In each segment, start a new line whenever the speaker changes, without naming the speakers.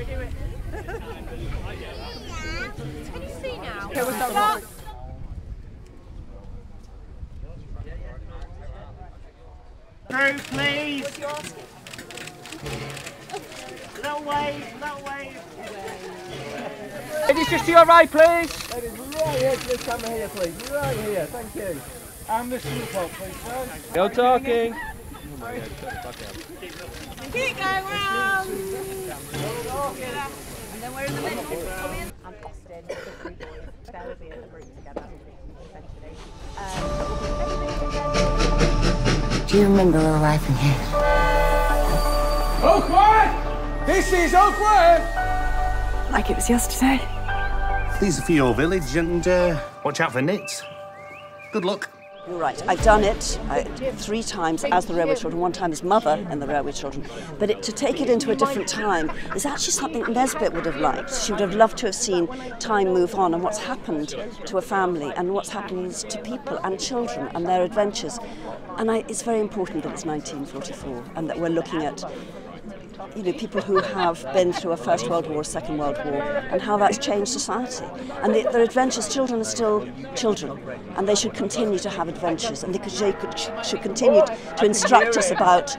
we do it? Can you see now?
Okay, we'll start.
Through, please. Little wave, little wave.
Ladies, just to your right, please.
Ladies, right here to this camera here, please. Right here, thank you.
And this is up, please, sir.
No talking.
Keep going round. And then we're in the middle. Come in. I'm Austin, the 3 boys. There will be a group together, essentially.
Do you remember arriving here?
Oakworth! This is Oakworth!
Like it was yesterday.
These are for your village, and watch out for nits. Good luck.
You're right. I've done it 3 times as the Railway Children, 1 time as mother in the Railway Children. But to take it into a different time is actually something Nesbit would have liked. She would have loved to have seen time move on and what's happened to a family and what's happened to people and children and their adventures. And it's very important that it's 1944 and that we're looking at people who have been through a First World War, Second World War, and how that's changed society. And their adventures, children are still children, and they should continue to have adventures, and they should continue to instruct us about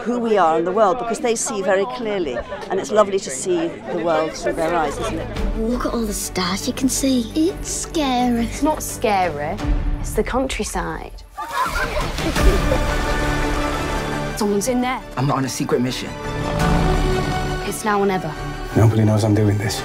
who we are in the world, because they see very clearly, and it's lovely to see the world through their eyes, isn't it?
Look at all the stars you can see. It's scary.
It's not scary, it's the countryside. Someone's in there.
I'm not on a secret mission.
It's now or never.
Nobody knows I'm doing this.